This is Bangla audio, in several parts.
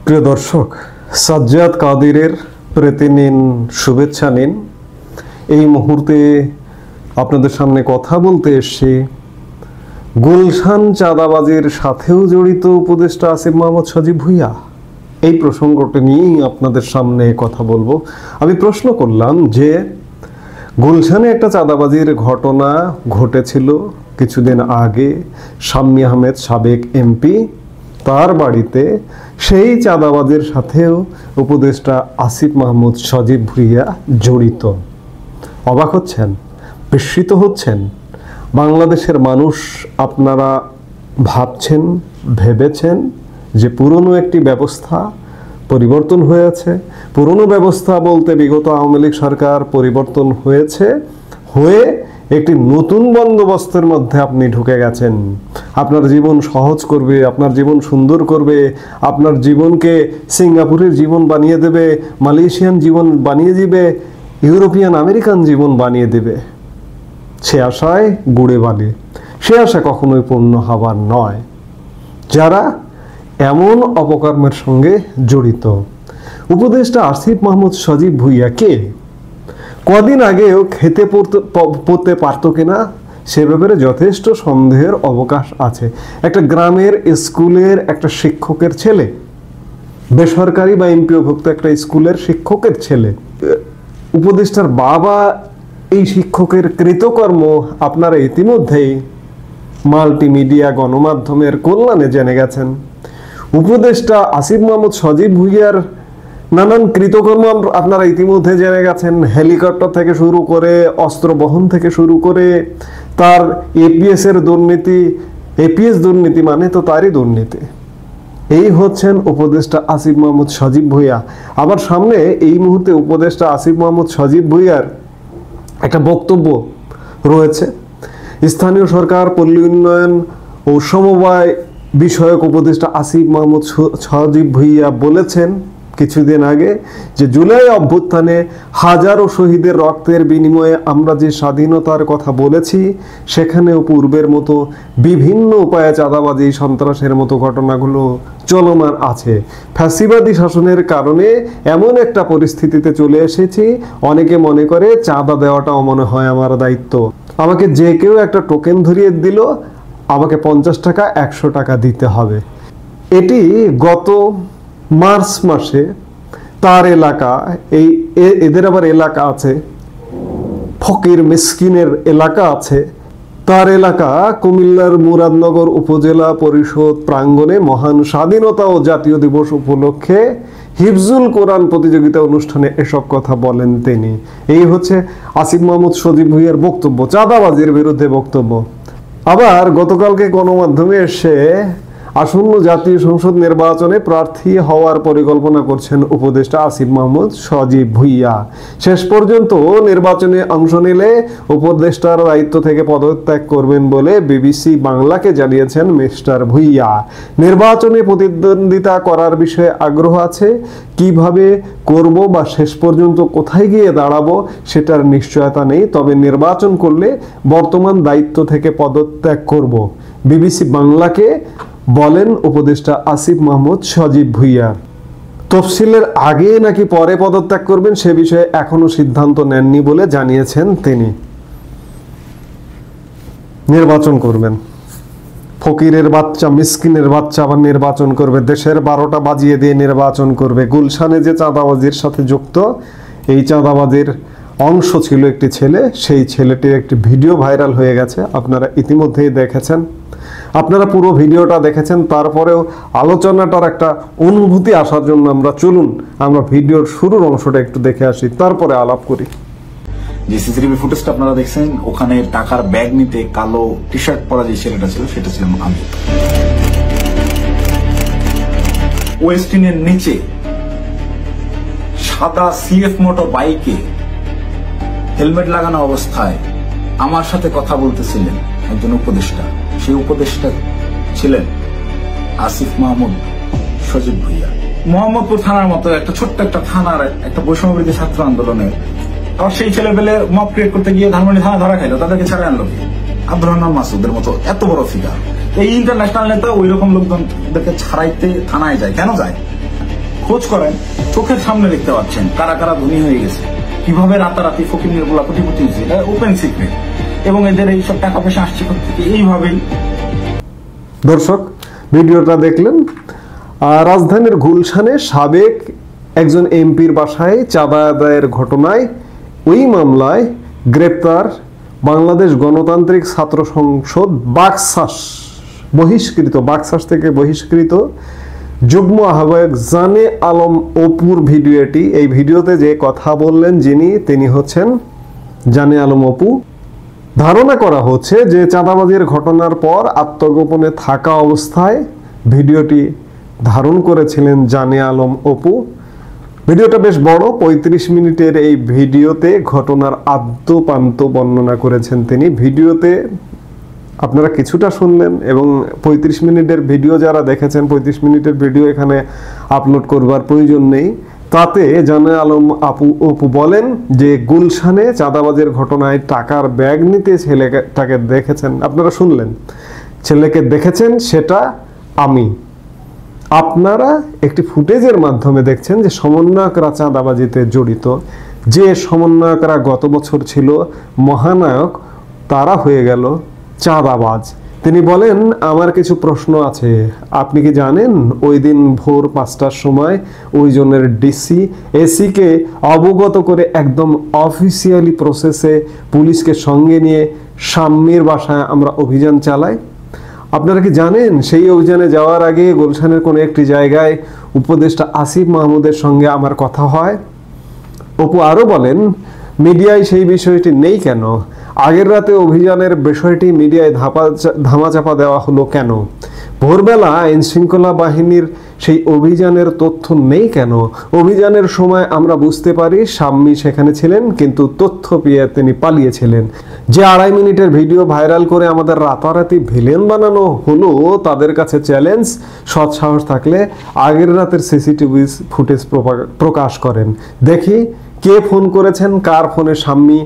প্রিয় দর্শক, সাজ্জাদ কাদিরের প্রীতি নিন, শুভেচ্ছা নিন। এই মুহূর্তে আপনাদের সামনে কথা বলতে এসেছি গুলশান চাঁদাবাজির সাথেও জড়িত উপদেষ্টা আসিফ মাহমুদ সজীব ভুঁইয়া। এই প্রসঙ্গটি নিয়েই আপনাদের সামনে কথা বলবো। আমি প্রশ্ন করলাম যে গুলশানে একটা চাঁদাবাজির ঘটনা ঘটেছিল কিছুদিন আগে। শাম্মী আহমেদ সাবেক এমপি, তার বাড়িতে সেই চাঁদাবাজির সাথেও উপদেষ্টা আসিফ মাহমুদ সজীব ভুঁইয়া জড়িত। অবাক হচ্ছেন, বিস্মিত হচ্ছেন? বাংলাদেশের মানুষ আপনারা ভাবছেন, ভেবেছেন যে পুরনো একটি ব্যবস্থা পরিবর্তন হয়েছে। পুরনো ব্যবস্থা বলতে বিগত আওয়ামী লীগ সরকার পরিবর্তন হয়েছে, হয়ে একটি নতুন বন্দোবস্তের মধ্যে আপনি ঢুকে গেছেন। আপনার জীবন সহজ করবে, আপনার জীবন সুন্দর করবে, আপনার জীবনকে সিঙ্গাপুরের জীবন বানিয়ে দেবে, মালয়েশিয়ান জীবন বানিয়ে দিবে, ইউরোপিয়ান আমেরিকান জীবন বানিয়ে দেবে। সে আশায় গুড়ে বালি, সে আশা কখনোই পূর্ণ হবার নয়। যারা এমন অপকর্মের সঙ্গে জড়িত, উপদেষ্টা আসিফ মাহমুদ সজীব ভুঁইয়া কে? কদিন আগেও খেতে পড়তে পারতো কিনা সে ব্যাপারে যথেষ্ট সন্দেহের অবকাশ আছে। একটা গ্রামের স্কুলের একটা শিক্ষকের ছেলে, বেসরকারি বা এমপিওভুক্ত একটা স্কুলের শিক্ষকের ছেলে, উপদেষ্টার বাবা এই শিক্ষকের কৃতকর্ম আপনারা ইতিমধ্যেই মাল্টিমিডিয়া গণমাধ্যমের কল্যাণে জেনে গেছেন। উপদেষ্টা আসিফ মাহমুদ সজীব ভুঁইয়ার নানান কৃতকর্ম আপনারা ইতিমধ্যে জেনে গেছেন। হেলিকপ্টার থেকে শুরু করে, অস্ত্র বহন থেকে শুরু করে, তার এপিএস এর দুর্নীতি। এপিএস দুর্নীতি মানে তো তারই দুর্নীতি। এই হচ্ছেন উপদেষ্টা আসিফ মাহমুদ সজীব ভুঁইয়া। আবার সামনে এই মুহূর্তে উপদেষ্টা আসিফ মাহমুদ সজীব ভুঁইয়ার একটা বক্তব্য রয়েছে। স্থানীয় সরকার, পল্লী উন্নয়ন ও সমবায় বিষয়ক উপদেষ্টা আসিফ মাহমুদ সজীব ভুঁইয়া বলেছেন কিছুদিন আগে যে জুলাই অভ্যুত্থানে হাজারো শহীদের রক্তের বিনিময়ে আমরা যে স্বাধীনতার কথা বলেছি, সেখানেও পূর্বের মতো বিভিন্ন উপায়ে চাঁদাবাজি, সন্ত্রাসের মতো ঘটনাগুলো চলমান আছে। ফ্যাসিবাদী শাসনের কারণে এমন একটা পরিস্থিতিতে চলে এসেছি, অনেকে মনে করে চাঁদা দেওয়াটাও মনে হয় আমার দায়িত্ব। আমাকে যে কেউ একটা টোকেন ধরিয়ে দিল, আমাকে 50 টাকা 100 টাকা দিতে হবে। এটি গত মার্চ মাসে তার এলাকা, এদের আবার এলাকা আছে, ফকির মিসকিনের এলাকা আছে, তার এলাকা কুমিল্লার মুরাদনগর উপজেলা পরিষদ প্রাঙ্গণে মহান স্বাধীনতা ও জাতীয় দিবস উপলক্ষে হিফজুল কোরআন প্রতিযোগিতা অনুষ্ঠানে এসব কথা বলেন তিনি। এই হচ্ছে আসিফ মাহমুদ সজীব ভুঁইয়ার বক্তব্য, চাঁদাবাজির বিরুদ্ধে বক্তব্য। আবার গতকালকে গণমাধ্যমে এসে আসন্ন জাতীয় সংসদ নির্বাচনে প্রার্থী হওয়ার পরিকল্পনা করছেন উপদেষ্টা আসিফ মাহমুদ সজীব ভুঁইয়া। শেষ পর্যন্ত নির্বাচনে অংশ নিলে উপদেষ্টার দায়িত্ব থেকে পদত্যাগ করবেন বলে বিবিসি বাংলাকে জানিয়েছেন মিস্টার ভুঁইয়া। নির্বাচনে প্রতিদ্বন্দ্বিতা করার বিষয়ে আগ্রহ আছে, কিভাবে করব বা শেষ পর্যন্ত কোথায় গিয়ে দাঁড়াবো সেটার নিশ্চয়তা নেই, তবে নির্বাচন করলে বর্তমান দায়িত্ব থেকে পদত্যাগ করব, বিবিসি বাংলাকে বলেন উপদেষ্টা আসিফ মাহমুদ সজীব ভুঁইয়া। তফসিলের আগে নাকি পরে পদত্যাগ করবেন সে বিষয়ে এখনো সিদ্ধান্ত নেননি বলে জানিয়েছেন তিনি। নির্বাচন করবেন, ফকিরের বাচ্চা, মিসকিনের বাচ্চা আবার নির্বাচন করবে, দেশের 12টা বাজিয়ে দিয়ে নির্বাচন করবে। গুলশানে যে চাঁদাবাজির সাথে যুক্ত, এই চাঁদাবাজির অংশ ছিল একটি ছেলে, সেই ছেলেটির একটি ভিডিও ভাইরাল হয়ে গেছে, আপনারা ইতিমধ্যেই দেখেছেন। আপনারা পুরো ভিডিওটা দেখেছেন, তারপরেও আলোচনাটার একটা অনুভূতি আসার জন্য আমরা ভিডিওর শুরুর অংশটা একটু দেখে আসি, তারপরে আলাপ করি। যে সিসিটিভি ফুটেজটা আপনারা দেখছেন, ওখানে টাকার ব্যাগ নিতে কালো টি শার্ট পরা যে ছেলেটা ছিল, সেটা ছিলাম আমি। ওয়েস্টিনের নিচে সাদা সিএফ মোটর বাইকে হেলমেট লাগানো অবস্থায় আমার সাথে কথা বলতেছিলেন একজন উপদেষ্টা। সেই উপদেষ্টা ছিলেন আসিফ মাহমুদ সজীব ভুঁইয়া। মোহাম্মদপুর থানার মতো একটা ছোট্ট একটা থানার একটা বৈষম্যবিরোধী ছাত্র আন্দোলনের আবার সেই ছেলেপেলে মব ক্রিয়েট করতে গিয়ে ধানমন্ডি থানা ধরা খাইলো, তাদেরকে ছাড়ে আনলো কি? আব্দুর রহমান মাসুদের মতো এত বড় ফিগার, এই ইন্টারন্যাশনাল নেতা ওই রকম লোকজনদেরকে ছাড়াইতে থানায় যায়, কেন যায়? খোঁজ করেন, চোখের সামনে দেখতে পাচ্ছেন কারা কারা ধনী হয়ে গেছে, কিভাবে রাতারাতি ফকিরের গোলা কোটিপতি হয়েছে, এটা ওপেন সিক্রেট। এবং এদের এইসব টাকা পয়সা আসছে থেকে এইভাবেই। দর্শক, ভিডিওটা দেখলেন। রাজধানীর গুলশানে সাবেক একজন এমপির বাসায় চাঁদা আদায়ের ঘটনায় ওই মামলায় গ্রেপ্তার বাংলাদেশ গণতান্ত্রিক ছাত্র সংসদ বাকশাস থেকে বহিষ্কৃত যুগ্ম আহ্বায়ক জানে আলম অপুর ভিডিওটি। এই ভিডিওতে যে কথা বললেন তিনি হচ্ছেন জানে আলম অপু। ধারণা করা হচ্ছে যে চাঁদাবাজির ঘটনার পর আত্মগোপনে থাকা অবস্থায় ভিডিওটি ধারণ করেছিলেন জানে আলম অপু। ভিডিওটা বেশ বড়, 35 মিনিটের এই ভিডিওতে ঘটনার আদ্যোপান্ত বর্ণনা করেছেন তিনি। ভিডিওতে আপনারা কিছুটা শুনলেন এবং 35 মিনিটের ভিডিও যারা দেখেছেন, 35 মিনিটের ভিডিও এখানে আপলোড করবার প্রয়োজন নেই। তাতে জানে আলম অপু বলেন যে গুলশানে চাঁদাবাজের ঘটনায় টাকার ব্যাগ নিতে ছেলেটাকে দেখেছেন, আপনারা শুনলেন, ছেলেকে দেখেছেন সেটা আমি। আপনারা একটি ফুটেজের মাধ্যমে দেখছেন যে সমন্বয়করা চাঁদাবাজিতে জড়িত। যে সমন্বয়করা গত বছর ছিল মহানায়ক, তারা হয়ে গেল চাঁদাবাজ। তিনি বলেন, আমার কিছু প্রশ্ন আছে। আপনি কি জানেন ওই দিন ভোর 5টার সময় ওই জনের ডিসি এসিকে অবগত করে একদম অফিসিয়ালি প্রসেসে পুলিশকে সঙ্গে নিয়ে শাম্মীর বাসায় আমরা অভিযান চালাই? আপনারা কি জানেন সেই অভিযানে যাওয়ার আগে গুলশানের কোনো একটি জায়গায় উপদেষ্টা আসিফ মাহমুদের সঙ্গে আমার কথা হয়? অপু আরও বলেন, মিডিয়ায় সেই বিষয়টি নেই কেন? আগের রাতে অভিযানের বিষয়টি মিডিয়ায় ধামাচাপা দেওয়া হলো কেন? ভোরবেলা আইন শৃঙ্খলা বাহিনীর সেই অভিযানের তথ্য নেই কেন? অভিযানের সময় আমরা বুঝতে পারি শাম্মী সেখানে ছিলেন, কিন্তু তথ্য পেয়ে তিনি পালিয়েছিলেন। যে 2.5 মিনিটের ভিডিও ভাইরাল করে আমাদের রাতারাতি ভিলেন বানানো হলো, তাদের কাছে চ্যালেঞ্জ, সৎ সাহস থাকলে আগের রাতের সিসিটিভি ফুটেজ প্রকাশ করেন, দেখি কে ফোন করেছেন, কার ফোনে শাম্মী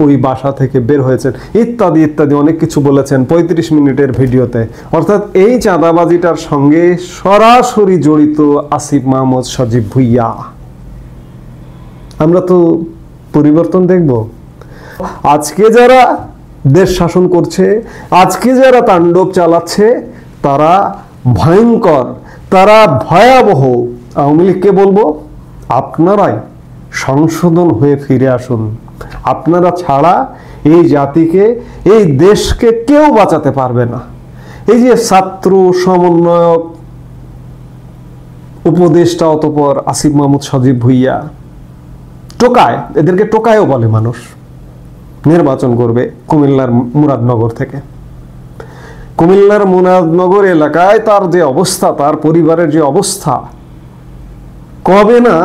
ওই বাসা থেকে বের হয়েছেন, ইত্যাদি ইত্যাদি অনেক কিছু বলেছেন 35 মিনিটের ভিডিওতে। অর্থাৎ এই চাঁদাবাজিটার সঙ্গে সরাসরি জড়িত আসিফ মাহমুদ, সজীব ভুইয়া। আমরা তো পরিবর্তন দেখব। আজকে যারা দেশ শাসন করছে, আজকে যারা তাণ্ডব চালাচ্ছে, তারা ভয়ঙ্কর, তারা ভয়াবহ। আওয়ামী লীগকে বলবো, আপনারাই সংশোধন হয়ে ফিরে আসুন। আপনারা ছাড়া এই জাতিকে, এই দেশকে কেউ বাঁচাতে পারবে না। এই যে ছাত্র সমন্বয়ক উপদেষ্টা, অতঃপর আসিফ মাহমুদ, সজীব ভুইয়া, টোকায়, এদেরকে টোকায়ও বলে মানুষ। নির্বাচন করবে কুমিল্লার মুরাদনগর থেকে। কুমিল্লার মুরাদনগর এলাকায় তার যে অবস্থা, তার পরিবারের যে অবস্থা, কবে না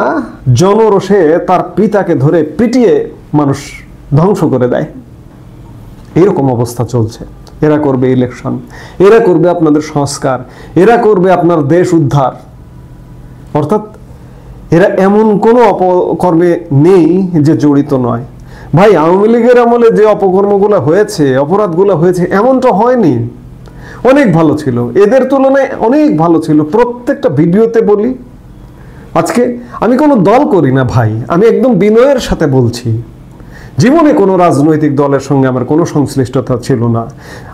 জনরোষে তার পিতাকে ধরে পিটিয়ে মানুষ ধ্বংস করে দেয়। এরকম অবস্থা চলছে। এরা করবে ইলেকশন, এরা করবে আপনাদের সংস্কার, এরা করবে আপনার দেশ উদ্ধার। অর্থাৎ এরা এমন কোনো অপকর্মে নেই যে জড়িত নয়। ভাই, আওয়ামী লীগের আমলে যে অপকর্মগুলো হয়েছে, অপরাধগুলো হয়েছে, এমনটা হয়নি। অনেক ভালো ছিল, এদের তুলনায় অনেক ভালো ছিল। প্রত্যেকটা ভিডিওতে বলি, আজকে আমি কোনো দল করি না ভাই, আমি একদম বিনয়ের সাথে বলছি। জীবনে কোনো রাজনৈতিক দলের সঙ্গে আমার কোনো সংশ্লিষ্টতা ছিল না।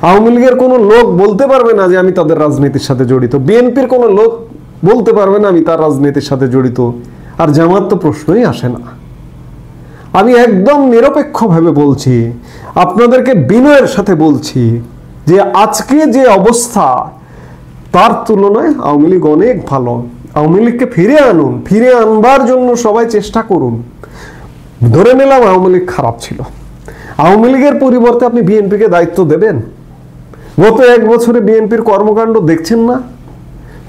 আওয়ামী লীগের কোনো লোক বলতে পারবে না যে আমি তাদের রাজনীতির সাথে জড়িত। বিএনপির কোনো লোক বলতে পারবে না আমি তার রাজনীতির সাথে জড়িত। আর জামাত তো প্রশ্নই আসে না। আমি একদম নিরপেক্ষভাবে বলছি, আপনাদেরকে বিনয়ের সাথে বলছি যে আজকে যে অবস্থা, তার তুলনায় আওয়ামী লীগ অনেক ভালো। আওয়ামী লীগকে ফিরে আনুন, ফিরে আনবার জন্য সবাই চেষ্টা করুন। ধরে নিলাম আওয়ামী লীগ খারাপ ছিল, আওয়ামী লীগের পরিবর্তে আপনি বিএনপিকে দায়িত্ব দেবেন? গত 1 বছরে বিএনপির কর্মকাণ্ড দেখছেন না?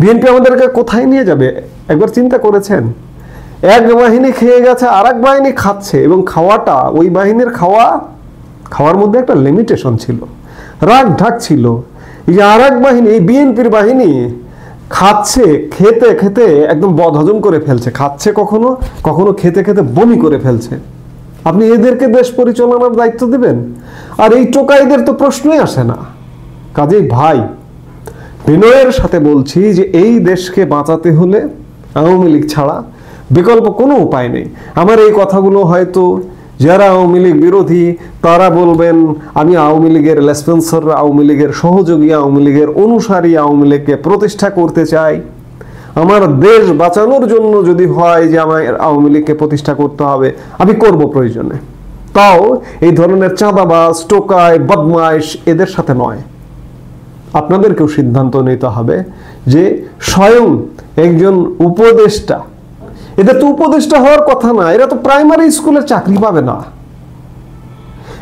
বিএনপি আমাদেরকে কোথায় নিয়ে যাবে একবার চিন্তা করেছেন? এক বাহিনী খেয়ে গেছে, আর এক বাহিনী খাচ্ছে, এবং খাওয়াটা, ওই বাহিনীর খাওয়ার মধ্যে একটা লিমিটেশন ছিল, রাগ ঢাক ছিল। এই যে আর এক বাহিনী, এই বিএনপির বাহিনী খাচ্ছে, খেতে খেতে একদম বদহজম করে ফেলছে। খাচ্ছে কখনো কখনো খেতে খেতে বমি করে ফেলছে। আপনি এদেরকে দেশ পরিচালনার দায়িত্ব দেবেন? আর এই টোকাইদের তো প্রশ্নই আসে না। কাজেই ভাই, বিনয়ের সাথে বলছি যে এই দেশকে বাঁচাতে হলে আওয়ামী লীগ ছাড়া বিকল্প কোনো উপায় নেই। আমার এই কথাগুলো হয়তো যারা আওয়ামী লীগ বিরোধী তারা বলবেন আমি আওয়ামী লীগের লেসপেন্সর, আওয়ামী লীগের সহযোগী, আওয়ামী লীগের অনুসারী, আওয়ামী লীগকে প্রতিষ্ঠা করতে চাই। আমার দেশ বাঁচানোর জন্য যদি হয় যে আমার আওয়ামী লীগকে প্রতিষ্ঠা করতে হবে, আমি করব প্রয়োজনে, তাও এই ধরনের চাঁদাবাজ, টোকাই, বদমাইশ এদের সাথে নয়। আপনাদেরকেও সিদ্ধান্ত নিতে হবে যে স্বয়ং একজন উপদেষ্টা, এদের তো উপদেষ্টা হওয়ার কথা না, এরা তো প্রাইমারি স্কুলে চাকরি পাবে না,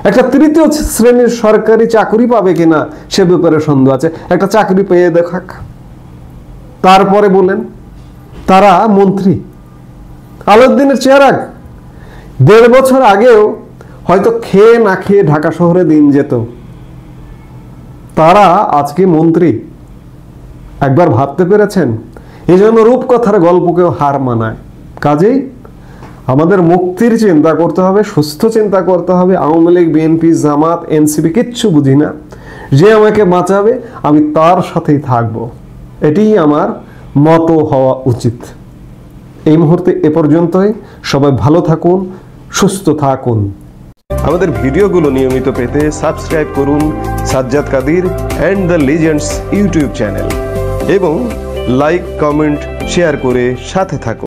একটা তৃতীয় শ্রেণীর সরকারি চাকরি পাবে কিনা সে ব্যাপারে সন্দেহ আছে। একটা চাকরি পেয়ে দেখাক, তারপরে বলেন তারা মন্ত্রী। আলাউদ্দিনের চেহারা 1.5 বছর আগেও হয়তো খেয়ে না খেয়ে ঢাকা শহরে দিন যেত, তারা আজকে মন্ত্রী। একবার ভাবতে পেরেছেন? এই জন্য রূপকথার গল্পকেও হার মানায়। কাজেই আমাদের মুক্তির চিন্তা করতে হবে, সুস্থ চিন্তা করতে হবে। আওয়ামী লীগ, বিএনপি, জামাত, এনসিপি কিচ্ছু বুঝি না, যে আমাকে বাঁচাবে আমি তার সাথেই থাকব, এটিই আমার মত হওয়া উচিত। এই মুহূর্তে এ পর্যন্তই। সবাই ভালো থাকুন, সুস্থ থাকুন। আমাদের ভিডিওগুলো নিয়মিত পেতে সাবস্ক্রাইব করুন Sajjad Kadir and the legends YouTube channel এবং লাইক, কমেন্ট, শেয়ার করে সাথে থাকুন।